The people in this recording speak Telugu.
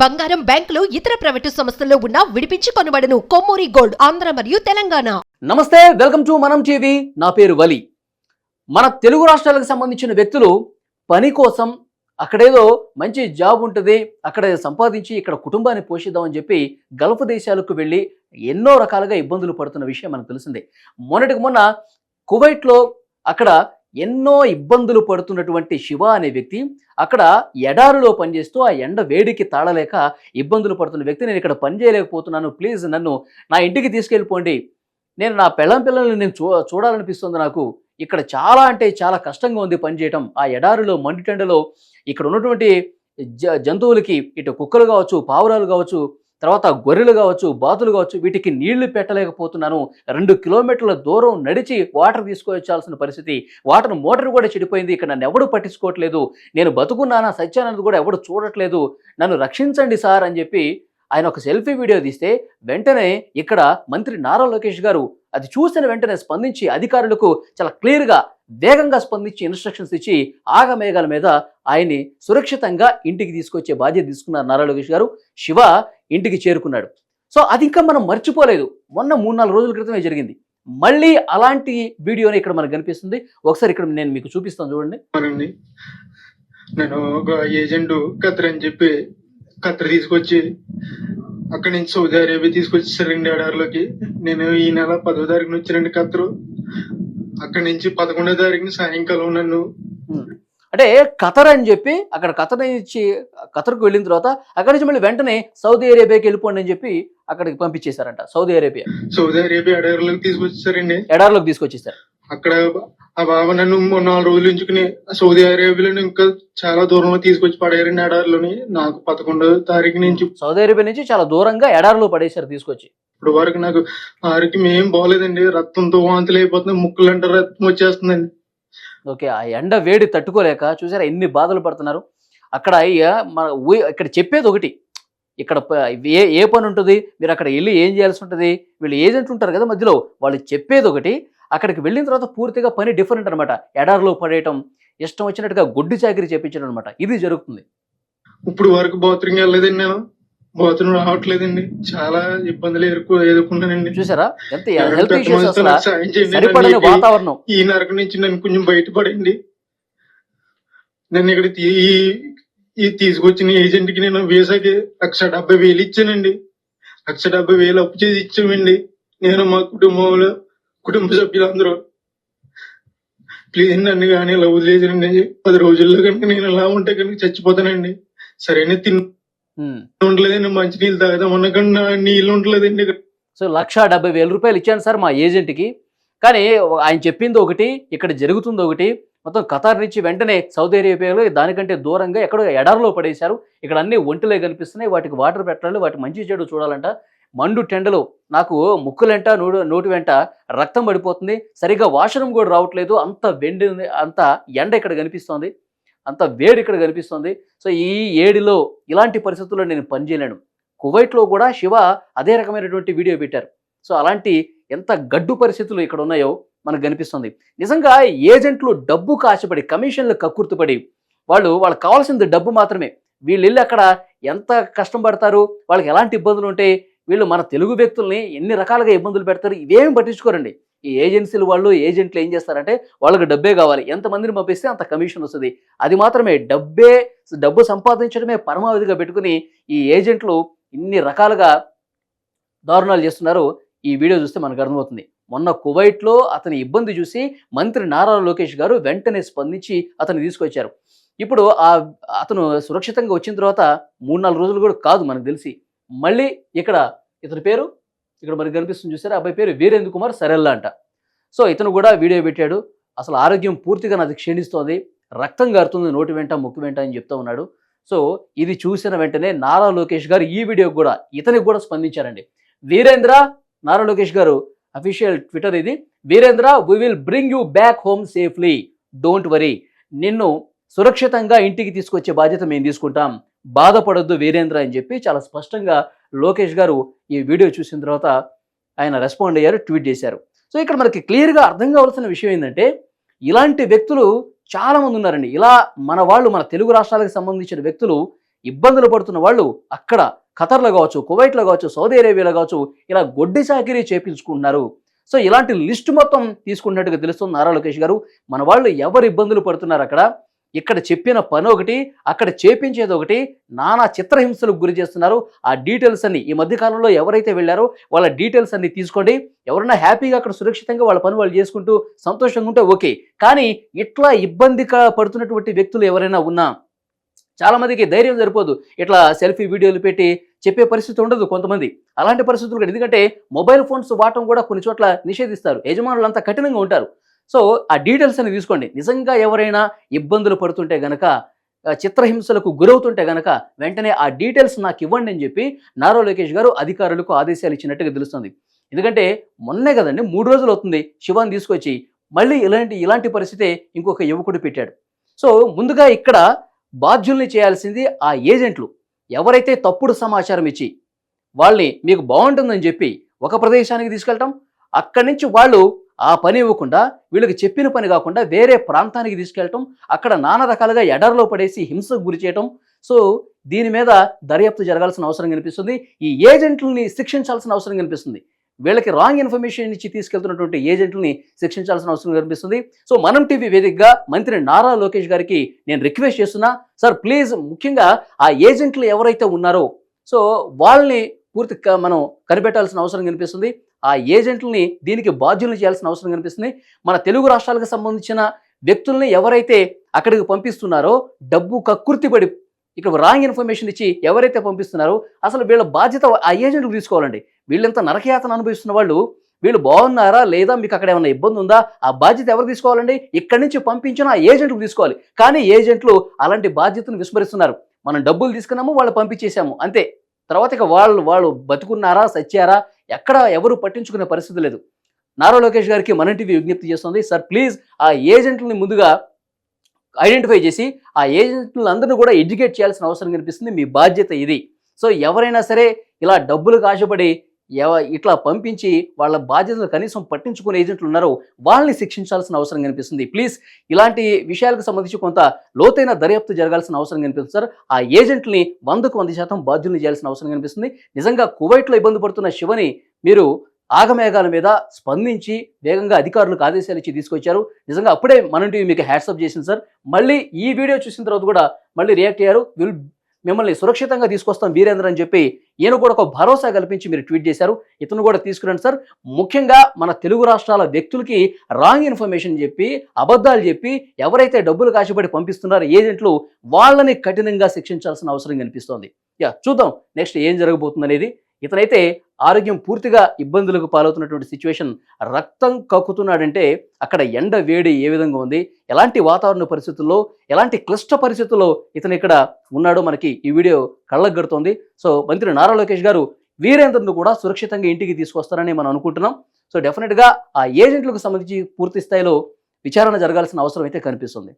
బంగారం, బ్యాంకులు, ఇతర ప్రైవేటు సంస్థల్లో ఉన్న విడిపించి కొనబడను. కొమ్మూరి గోల్డ్, ఆంధ్ర మరియు తెలంగాణ. నమస్తే, వెల్కమ్ టు మనం టీవీ. నా పేరు వలి. మన తెలుగు రాష్ట్రాలకు సంబంధించిన వ్యక్తులు పని కోసం అక్కడేదో మంచి జాబ్ ఉంటుంది, అక్కడ సంపాదించి ఇక్కడ కుటుంబాన్ని పోషిద్దామని చెప్పి గల్ఫ్ దేశాలకు వెళ్ళి ఎన్నో రకాలుగా ఇబ్బందులు పడుతున్న విషయం మనకు తెలిసిందే. మొన్నటికి మొన్న కువైట్లో అక్కడ ఎన్నో ఇబ్బందులు పడుతున్నటువంటి శివ అనే వ్యక్తి అక్కడ ఎడారిలో పనిచేస్తూ ఆ ఎండ వేడికి తాళలేక ఇబ్బందులు పడుతున్న వ్యక్తి, నేను ఇక్కడ పని చేయలేకపోతున్నాను, ప్లీజ్ నన్ను నా ఇంటికి తీసుకెళ్ళిపోండి, నేను నా పిల్లల్ని నేను చూడాలనిపిస్తుంది, నాకు ఇక్కడ చాలా అంటే చాలా కష్టంగా ఉంది పని చేయటం, ఆ ఎడారిలో మండుటెండలో ఇక్కడ ఉన్నటువంటి జంతువులకి ఇటు కుక్కలు కావచ్చు, పావురాలు కావచ్చు, తర్వాత గొర్రెలు కావచ్చు, బాతులు కావచ్చు, వీటికి నీళ్లు పెట్టలేకపోతున్నాను, 2 కిలోమీటర్ల దూరం నడిచి వాటర్ తీసుకొచ్చాల్సిన పరిస్థితి, వాటర్ మోటార్ కూడా చెడిపోయింది, ఇక్కడ నన్ను ఎవడు పట్టించుకోవట్లేదు, నేను బతుకున్నానా సత్యానంద్ కూడా ఎవడు చూడట్లేదు, నన్ను రక్షించండి సార్ అని చెప్పి ఆయన ఒక సెల్ఫీ వీడియో తీస్తే వెంటనే ఇక్కడ మంత్రి నారా లోకేష్ గారు అది చూసిన వెంటనే స్పందించి అధికారులకు చాలా క్లియర్గా వేగంగా స్పందించి ఇన్స్ట్రక్షన్స్ ఇచ్చి ఆగమేఘాల మీద ఆయన్ని సురక్షితంగా ఇంటికి తీసుకొచ్చే బాధ్యత తీసుకున్నారు నారా లోకేష్ గారు. శివ ఇంటికి చేరుకున్నాడు. సో అది ఇంకా మనం మర్చిపోలేదు, మొన్న 3-4 రోజుల క్రితమే జరిగింది. మళ్ళీ అలాంటి వీడియోని ఇక్కడ మనకు కనిపిస్తుంది. ఒకసారి ఇక్కడ నేను మీకు చూపిస్తాను, చూడండి. నేను ఒక ఏజెంట్ ఖత్తర్ అని చెప్పి ఖత్తర్ తీసుకొచ్చి అక్కడి నుంచి సౌదీ అరేబియా తీసుకొచ్చేసారు 2 ఏడాదిలోకి. నేను ఈ నెల 10వ తారీఖున వచ్చానండి ఖత్తరు. అక్కడి నుంచి 11వ తారీఖున సాయంకాలం నన్ను అంటే ఖతర్ అని చెప్పి అక్కడ ఖతర్ నుంచి ఖతర్కు వెళ్ళిన తర్వాత అక్కడి నుంచి మళ్ళీ వెంటనే సౌదీ అరేబియాకి వెళ్ళిపోండి అని చెప్పి అక్కడికి పంపించేశారంట. Saudi Arabia ఎడారిలోకి తీసుకొచ్చేసారండి. ఎడారిలోకి తీసుకొచ్చేసారు. అక్కడ ఆ బాబా నన్ను 4 రోజులు ఉంచుకుని సౌదీ అరేబియాలో ఇంకా చాలా దూరంలో తీసుకొచ్చి పడేయారండి ఎడారిలోని. నాకు 11వ తారీఖు నుంచి సౌదీ అరేబియా నుంచి చాలా దూరంగా ఎడారిలో పడేశారు తీసుకొచ్చి. ఇప్పుడు వరకు నాకు ఆరోగ్యం ఏం బాగోలేదండి, రక్తంతో వాంతులు అయిపోతుంది, ముక్కులంటే రక్తం వచ్చేస్తుందండి. ఓకే, ఆ ఎండ వేడి తట్టుకోలేక చూసారా ఎన్ని బాధలు పడుతున్నారు. అక్కడ ఇక్కడ చెప్పేది ఒకటి, ఇక్కడ ఏ పని ఉంటుంది, మీరు అక్కడ వెళ్ళి ఏం చేయాల్సి ఉంటుంది, వీళ్ళు ఏజెంట్లు ఉంటారు కదా మధ్యలో, వాళ్ళు చెప్పేది ఒకటి, అక్కడికి వెళ్ళిన తర్వాత పూర్తిగా పని డిఫరెంట్ అనమాట. ఎడారిలో పడేయటం, ఇష్టం వచ్చినట్టుగా గుడ్డి చాకరీ చేపించడం అనమాట, ఇది జరుగుతుంది. ఇప్పుడు వరకు బాత్రూమ్ వెళ్ళలేదండి, నేను బాత్రూమ్ రావట్లేదండి, చాలా ఇబ్బందులు ఎదుర్కొన్నానండి. చూసారా ఎంత హెల్త్ ఇష్యూస్, సరిపడని వాతావరణం. ఈ నరకం నుంచి నన్ను కొంచెం బయటపడండి. నన్ను ఇక్కడ తీసుకొచ్చిన ఏజెంట్ కి నేను వీసాకి 1,70,000 ఇచ్చానండి. 1,70,000 అప్పు చేసి ఇచ్చామండి, నేను మా కుటుంబ సభ్యులందరూ. ప్లీజ్ నన్ను కానీ ఇలా వదిలేదండి. 10 రోజుల్లో కనుక నేను ఇలా ఉంటే కనుక చచ్చిపోతానండి. సరైన ఉండలేదండి, మంచి నీళ్ళు తాగుదామన్నా కన్నా నీళ్ళు ఉండలేదండి. సో 1,70,000 రూపాయలు ఇచ్చాను సార్ మా ఏజెంట్కి, కానీ ఆయన చెప్పింది ఒకటి, ఇక్కడ జరుగుతుంది ఒకటి. మొత్తం ఖతార్ నుంచి వెంటనే సౌదీ అరేబియాలో దానికంటే దూరంగా ఎక్కడో ఎడారిలో పడేశారు. ఇక్కడ అన్ని ఒంటిలే కనిపిస్తున్నాయి, వాటికి వాటర్ పెట్టాలి, వాటి మంచి చెడు చూడాలంట. మండు టెండలు, నాకు ముక్కులంట నోటి వెంట రక్తం పడిపోతుంది, సరిగ్గా వాష్రూమ్ కూడా రావట్లేదు, అంత అంత ఎండ ఇక్కడ కనిపిస్తోంది, అంత వేడి ఇక్కడ కనిపిస్తుంది. సో ఈ ఏడిలో ఇలాంటి పరిస్థితుల్లో నేను పనిచేయలేను. కువైట్లో కూడా శివ అదే రకమైనటువంటి వీడియో పెట్టారు. సో అలాంటి ఎంత గడ్డు పరిస్థితులు ఇక్కడ ఉన్నాయో మనకు కనిపిస్తుంది. నిజంగా ఏజెంట్లు డబ్బు కాశపడి, కమిషన్లు కక్కుర్తుపడి, వాళ్ళకి కావాల్సింది డబ్బు మాత్రమే. వీళ్ళు వెళ్ళి అక్కడ ఎంత కష్టం పడతారు, వాళ్ళకి ఎలాంటి ఇబ్బందులు ఉంటాయి, వీళ్ళు మన తెలుగు వ్యక్తుల్ని ఎన్ని రకాలుగా ఇబ్బందులు పెడతారు, ఇవేమి పట్టించుకోరండి. ఈ ఏజెన్సీలు ఏజెంట్లు ఏం చేస్తారంటే వాళ్ళకి డబ్బే కావాలి, ఎంతమందిని పంపిస్తే అంత కమిషన్ వస్తుంది, అది మాత్రమే, డబ్బు సంపాదించడమే పరమావధిగా పెట్టుకుని ఈ ఏజెంట్లు ఇన్ని రకాలుగా దారుణాలు చేస్తున్నారు. ఈ వీడియో చూస్తే మనకు అర్థమవుతుంది. మొన్న కువైట్లో అతని ఇబ్బంది చూసి మంత్రి నారా లోకేష్ గారు వెంటనే స్పందించి అతన్ని తీసుకొచ్చారు. ఇప్పుడు అతను సురక్షితంగా వచ్చిన తర్వాత 3-4 రోజులు కూడా కాదు మనకు తెలిసి, మళ్ళీ ఇతని పేరు ఇక్కడ మనకు కనిపిస్తుంది చూసారా, అబ్బాయి పేరు వీరేంద్ర కుమార్ సరెల్లా అంట. సో ఇతను కూడా వీడియో పెట్టాడు, అసలు ఆరోగ్యం పూర్తిగా నాది క్షీణిస్తోంది, రక్తం గారుతుంది నోటి వెంట ముక్కు వెంట అని చెప్తా ఉన్నాడు. సో ఇది చూసిన వెంటనే నారా లోకేష్ గారు ఈ వీడియో కూడా ఇతనికి కూడా స్పందించారండి. వీరేంద్ర, నారా లోకేష్ గారు అఫీషియల్ ట్విట్టర్ ఇది, Virendra we will bring you back home safely, don't worry, నిన్ను సురక్షితంగా ఇంటికి తీసుకొచ్చే బాధ్యత మేము తీసుకుంటాం, బాధపడొద్దు వీరేంద్ర అని చెప్పి చాలా స్పష్టంగా లోకేష్ గారు ఈ వీడియో చూసిన తర్వాత ఆయన రెస్పాండ్ అయ్యారు, ట్వీట్ చేశారు. సో ఇక్కడ మనకి క్లియర్గా అర్థం కావాల్సిన విషయం ఏంటంటే, ఇలాంటి వ్యక్తులు చాలామంది ఉన్నారండి. ఇలా మన తెలుగు రాష్ట్రాలకు సంబంధించిన వ్యక్తులు ఇబ్బందులు పడుతున్న వాళ్ళు అక్కడ ఖతర్లో కావచ్చు, కువైట్లో కావచ్చు, సౌదీ అరేబియాలో కావచ్చు, ఇలా గొడ్డి చాకిరీ చేపించుకుంటున్నారు. సో ఇలాంటి లిస్ట్ మొత్తం తీసుకున్నట్టుగా తెలుస్తుంది నారా లోకేష్ గారు. మన వాళ్ళు ఎవరు ఇబ్బందులు పడుతున్నారు అక్కడ, ఇక్కడ చెప్పిన పని ఒకటి, అక్కడ చేపించేది ఒకటి, నానా చిత్రహింసలకు గురి చేస్తున్నారు. ఆ డీటెయిల్స్ అన్ని ఈ మధ్య కాలంలో ఎవరైతే వెళ్ళారో వాళ్ళ డీటెయిల్స్ అన్ని తీసుకోండి. ఎవరైనా హ్యాపీగా అక్కడ సురక్షితంగా వాళ్ళ పని వాళ్ళు చేసుకుంటూ సంతోషంగా ఉంటే ఓకే. కానీ ఇట్లా ఇబ్బంది పడుతున్నటువంటి వ్యక్తులు ఎవరైనా ఉన్నా, చాలా మందికి ధైర్యం సరిపోదు, ఇట్లా సెల్ఫీ వీడియోలు పెట్టి చెప్పే పరిస్థితి ఉండదు కొంతమంది. అలాంటి పరిస్థితులు కూడా, ఎందుకంటే మొబైల్ ఫోన్స్ వాడటం కూడా కొన్ని చోట్ల నిషేధిస్తారు, యజమానులు అంతా కఠినంగా ఉంటారు. సో ఆ డీటెయిల్స్ అని తీసుకోండి. నిజంగా ఎవరైనా ఇబ్బందులు పడుతుంటే గనక, చిత్రహింసలకు గురవుతుంటే గనక వెంటనే ఆ డీటెయిల్స్ నాకు ఇవ్వండి అని చెప్పి నారా లోకేష్ గారు అధికారులకు ఆదేశాలు ఇచ్చినట్టుగా తెలుస్తుంది. ఎందుకంటే మొన్నే కదండి, 3 రోజులు అవుతుంది శివాన్ని తీసుకొచ్చి మళ్ళీ ఇలాంటి పరిస్థితే ఇంకొక యువకుడు పెట్టాడు. సో ముందుగా ఇక్కడ బాధ్యుల్ని చేయాల్సింది ఆ ఏజెంట్లు. ఎవరైతే తప్పుడు సమాచారం ఇచ్చి వాళ్ళని మీకు బాగుంటుందని చెప్పి ఒక ప్రదేశానికి తీసుకెళ్ళటం, అక్కడి నుంచి వాళ్ళు ఆ పని ఇవ్వకుండా వీళ్ళకి చెప్పిన పని కాకుండా వేరే ప్రాంతానికి తీసుకెళ్ళటం, అక్కడ నానా రకాలుగా ఎడర్లో పడేసి హింసకు గురి చేయటం. సో దీని మీద దర్యాప్తు జరగాల్సిన అవసరం కనిపిస్తుంది. ఈ ఏజెంట్లని శిక్షించాల్సిన అవసరం కనిపిస్తుంది. వీళ్ళకి రాంగ్ ఇన్ఫర్మేషన్ ఇచ్చి తీసుకెళ్తున్నటువంటి ఏజెంట్లని శిక్షించాల్సిన అవసరం కనిపిస్తుంది. సో మనం టీవీ వేదికగా మంత్రి నారా లోకేష్ గారికి నేను రిక్వెస్ట్ చేస్తున్నా, సార్ ప్లీజ్, ముఖ్యంగా ఆ ఏజెంట్లు ఎవరైతే ఉన్నారో సో వాళ్ళని పూర్తిగా మనం కనిపెట్టాల్సిన అవసరం కనిపిస్తుంది. ఆ ఏజెంట్లని దీనికి బాధ్యులను చేయాల్సిన అవసరం కనిపిస్తుంది. మన తెలుగు రాష్ట్రాలకు సంబంధించిన వ్యక్తుల్ని ఎవరైతే అక్కడికి పంపిస్తున్నారో, డబ్బు కక్కుర్తిపడి ఇక్కడ రాంగ్ ఇన్ఫర్మేషన్ ఇచ్చి ఎవరైతే పంపిస్తున్నారో అసలు వీళ్ళ బాధ్యత ఆ ఏజెంట్లు తీసుకోవాలండి. వీళ్ళంతా నరకయాతన అనుభవిస్తున్న వాళ్ళు, వీళ్ళు బాగున్నారా లేదా, మీకు అక్కడ ఏమైనా ఇబ్బంది ఉందా, ఆ బాధ్యత ఎవరు తీసుకోవాలండి? ఇక్కడి నుంచి పంపించిన ఆ ఏజెంట్లు తీసుకోవాలి. కానీ ఏజెంట్లు అలాంటి బాధ్యతను విస్మరిస్తున్నారు. మనం డబ్బులు తీసుకున్నాము, వాళ్ళు పంపించేశాము అంతే. తర్వాత ఇక వాళ్ళు బతుకున్నారా సచ్చారా ఎక్కడ ఎవరు పట్టించుకునే పరిస్థితి లేదు. నారా లోకేష్ గారికి మన టీవీ విజ్ఞప్తి చేస్తుంది, సార్ ప్లీజ్ ఆ ఏజెంట్లని ముందుగా ఐడెంటిఫై చేసి ఆ ఏజెంట్లందరినీ కూడా ఎడ్యుకేట్ చేయాల్సిన అవసరం కనిపిస్తుంది. మీ బాధ్యత ఇది. సో ఎవరైనా సరే ఇలా డబ్బులకు ఆశపడి ఇట్లా పంపించి వాళ్ళ బాధ్యతలు కనీసం పట్టించుకునే ఏజెంట్లు ఉన్నారో వాళ్ళని శిక్షించాల్సిన అవసరం కనిపిస్తుంది. ప్లీజ్ ఇలాంటి విషయాలకు సంబంధించి కొంత లోతైన దర్యాప్తు జరగాల్సిన అవసరం కనిపిస్తుంది సార్. ఆ ఏజెంట్ని 100కు 100% బాధ్యుల్ని చేయాల్సిన అవసరం కనిపిస్తుంది. నిజంగా కువైట్లో ఇబ్బంది పడుతున్న శివని మీరు ఆగమేఘాల మీద స్పందించి వేగంగా అధికారులకు ఆదేశాలు ఇచ్చి తీసుకొచ్చారు. నిజంగా అప్పుడే మనం టీవీ మీకు హ్యాట్సప్ చేసింది సార్. మళ్ళీ ఈ వీడియో చూసిన తర్వాత కూడా మళ్ళీ రియాక్ట్ అయ్యారు. మిమ్మల్ని సురక్షితంగా తీసుకొస్తాం వీరేంద్ర అని చెప్పి ఈయన కూడా ఒక భరోసా కల్పించి మీరు ట్వీట్ చేశారు. ఇతను కూడా తీసుకురండి సార్. ముఖ్యంగా మన తెలుగు రాష్ట్రాల వ్యక్తులకి రాంగ్ ఇన్ఫర్మేషన్ చెప్పి అబద్ధాలు చెప్పి ఎవరైతే డబ్బులు కాశపడి పంపిస్తున్నారో ఏజెంట్లు, వాళ్ళని కఠినంగా శిక్షించాల్సిన అవసరం కనిపిస్తోంది. చూద్దాం నెక్స్ట్ ఏం జరగబోతుంది అనేది. ఇతనైతే ఆరోగ్యం పూర్తిగా ఇబ్బందులకు పాలవుతున్నటువంటి సిచ్యువేషన్, రక్తం కక్కుతున్నాడంటే అక్కడ ఎండ వేడి ఏ విధంగా ఉంది, ఎలాంటి వాతావరణ పరిస్థితుల్లో, ఎలాంటి క్లిష్ట పరిస్థితుల్లో ఇతను ఇక్కడ ఉన్నాడో మనకి ఈ వీడియో కళ్ళకు గడుతోంది. సో మంత్రి నారా లోకేష్ గారు వీరేంద్రను కూడా సురక్షితంగా ఇంటికి తీసుకొస్తారని మనం అనుకుంటున్నాం. సో డెఫినెట్గా ఆ ఏజెంట్లకు సంబంధించి పూర్తి స్థాయిలో విచారణ జరగాల్సిన అవసరం అయితే కనిపిస్తుంది.